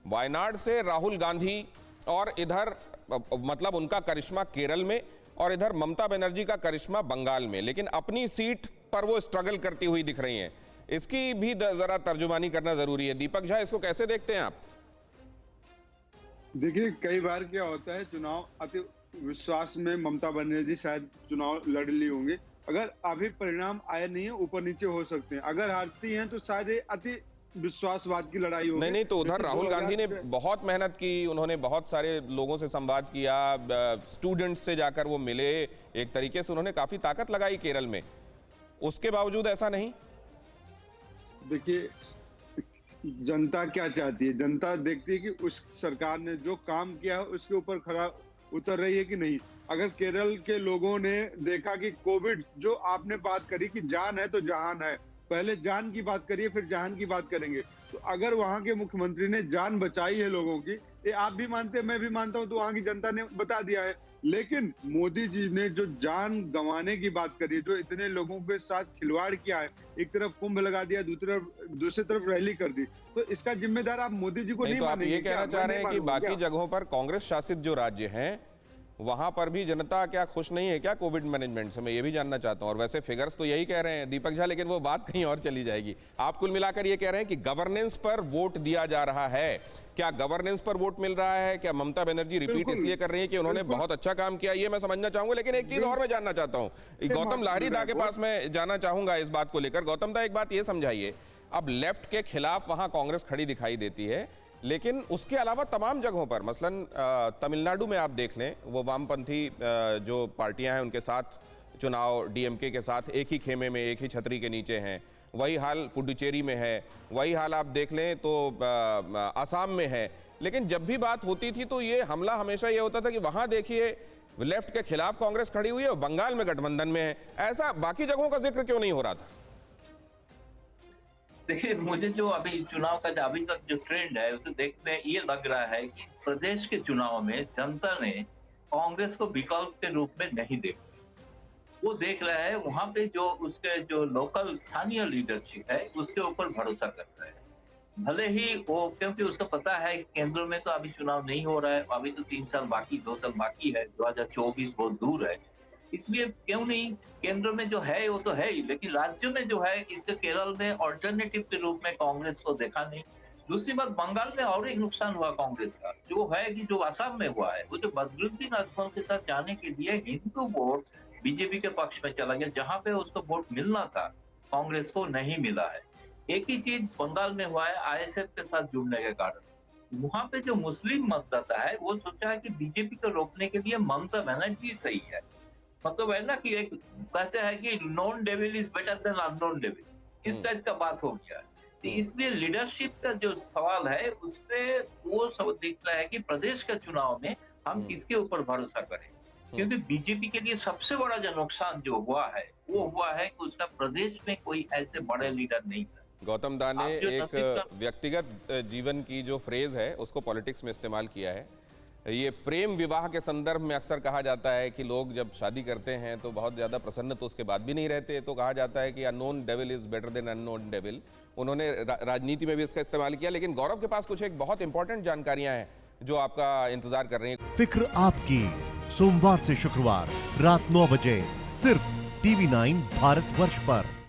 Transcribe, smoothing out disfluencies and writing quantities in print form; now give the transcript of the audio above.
वायनाड से राहुल गांधी और इधर मतलब उनका करिश्मा केरल में और इधर ममता बनर्जी का करिश्मा बंगाल में, लेकिन अपनी सीट पर वो स्ट्रगल करती हुई दिख रही हैं। इसकी भी जरा तर्जुमानी करना जरूरी है। दीपक झा, इसको कैसे देखते हैं आप? देखिए, कई बार क्या होता है, चुनाव अति विश्वास में ममता बनर्जी शायद चुनाव लड़ ली होंगे। अगर अभी परिणाम आए नहीं है, ऊपर नीचे हो सकते हैं। अगर हारती हैं तो शायद ये अति विश्वासवाद की लड़ाई होगी। नहीं, तो उधर राहुल गांधी ने बहुत मेहनत की, उन्होंने बहुत सारे लोगों से संवाद किया, स्टूडेंट्स से जाकर वो मिले, एक तरीके से उन्होंने काफी ताकत लगाई केरल में। उसके बावजूद ऐसा नहीं। देखिए, जनता क्या चाहती है? जनता देखती है कि उस सरकार ने जो काम किया है उसके ऊपर खरा उतर रही है कि नहीं। अगर केरल के लोगों ने देखा कि कोविड, जो आपने बात करी कि जान है तो जहान है, पहले जान की बात करिए फिर जहान की बात करेंगे। तो अगर वहां के मुख्यमंत्री ने जान बचाई है लोगों की, ये आप भी मानते हैं, मैं भी मानता हूं, तो वहां की जनता ने बता दिया है। लेकिन मोदी जी ने जो जान गंवाने की बात करी, जो इतने लोगों के साथ खिलवाड़ किया है, एक तरफ कुंभ लगा दिया, दूसरी तरफ रैली कर दी, तो इसका जिम्मेदार आप मोदी जी को नहीं तो आप मानेंगे? ये कहना चाह रहे हैं कि बाकी जगहों पर कांग्रेस शासित जो राज्य हैं वहां पर भी जनता क्या खुश नहीं है क्या कोविड मैनेजमेंट से? मैं ये भी जानना चाहता हूं। और वैसे फिगर्स तो यही कह रहे हैं दीपक झा, लेकिन वो बात कहीं और चली जाएगी। आप कुल मिलाकर ये कह रहे हैं कि गवर्नेंस पर वोट दिया जा रहा है। क्या गवर्नेंस पर वोट मिल रहा है? क्या ममता बनर्जी रिपीट इसलिए कर रही है कि उन्होंने बहुत अच्छा काम किया? ये मैं समझना चाहूंगा, लेकिन एक चीज और मैं जानना चाहता हूं। गौतम लाहरीदा के पास मैं जाना चाहूंगा इस बात को लेकर। गौतम दा, एक बात ये समझाइए, अब लेफ्ट के खिलाफ वहां कांग्रेस खड़ी दिखाई देती है, लेकिन उसके अलावा तमाम जगहों पर, मसलन तमिलनाडु में आप देख लें, वो वामपंथी जो पार्टियां हैं उनके साथ चुनाव डीएमके के साथ एक ही खेमे में, एक ही छतरी के नीचे हैं। वही हाल पुडुचेरी में है, वही हाल आप देख लें तो असम में है। लेकिन जब भी बात होती थी तो ये हमला हमेशा ये होता था कि वहां देखिए लेफ्ट के खिलाफ कांग्रेस खड़ी हुई है और बंगाल में गठबंधन में है। ऐसा बाकी जगहों का जिक्र क्यों नहीं हो रहा था? देखिए, मुझे जो अभी चुनाव का अभी तक जो ट्रेंड है उसे देखते ये लग रहा है कि प्रदेश के चुनाव में जनता ने कांग्रेस को विकल्प के रूप में नहीं देखा। वो देख रहा है वहां पे जो उसके जो लोकल स्थानीय लीडरशिप है उसके ऊपर भरोसा करता है। भले ही वो, क्योंकि उसको पता है कि केंद्र में तो अभी चुनाव नहीं हो रहा है, अभी तो 3 साल बाकी, 2 साल बाकी है, 2024 बहुत दूर है। इसलिए क्यों नहीं, केंद्र में जो है वो तो है ही, लेकिन राज्यों में जो है इसके केरल में ऑल्टरनेटिव के रूप में कांग्रेस को देखा नहीं। दूसरी बात, बंगाल में और एक नुकसान हुआ कांग्रेस का, जो है कि जो असम में हुआ है, वो जो बदरुद्दीन अजमल के साथ जाने के लिए हिंदू वोट बीजेपी के पक्ष में चला गया, जहां पे उसको वोट मिलना था कांग्रेस को नहीं मिला है। एक ही चीज बंगाल में हुआ है आईएसएफ के साथ जुड़ने के कारण। वहां पे जो मुस्लिम मतदाता है वो सोचा है कि बीजेपी को रोकने के लिए ममता बनर्जी सही है। मतलब है ना कि एक कहते हैं कि non devil is better than unknown devil, इस टाइप का बात हो गया है। तो इसलिए लीडरशिप का जो सवाल है उसपे वो सब दिख रहा है कि प्रदेश के चुनाव में हम किसके ऊपर भरोसा करें, क्योंकि बीजेपी के लिए सबसे बड़ा जो नुकसान जो हुआ है वो हुआ है कि उसका प्रदेश में कोई ऐसे बड़े लीडर नहीं था। गौतम दा ने एक व्यक्तिगत जीवन की जो फ्रेज है उसको पॉलिटिक्स में इस्तेमाल किया है। ये प्रेम विवाह के संदर्भ में अक्सर कहा जाता है कि लोग जब शादी करते हैं तो बहुत ज़्यादा प्रसन्न तो उसके बाद भी नहीं रहते, तो कहा जाता है कि unknown devil is better than unknown devil. उन्होंने राजनीति में भी इसका इस्तेमाल किया। लेकिन गौरव के पास कुछ एक बहुत इंपॉर्टेंट जानकारियां हैं जो आपका इंतजार कर रही हैं। फिक्र आपकी, सोमवार से शुक्रवार रात 9 बजे सिर्फ TV9 भारतवर्ष पर।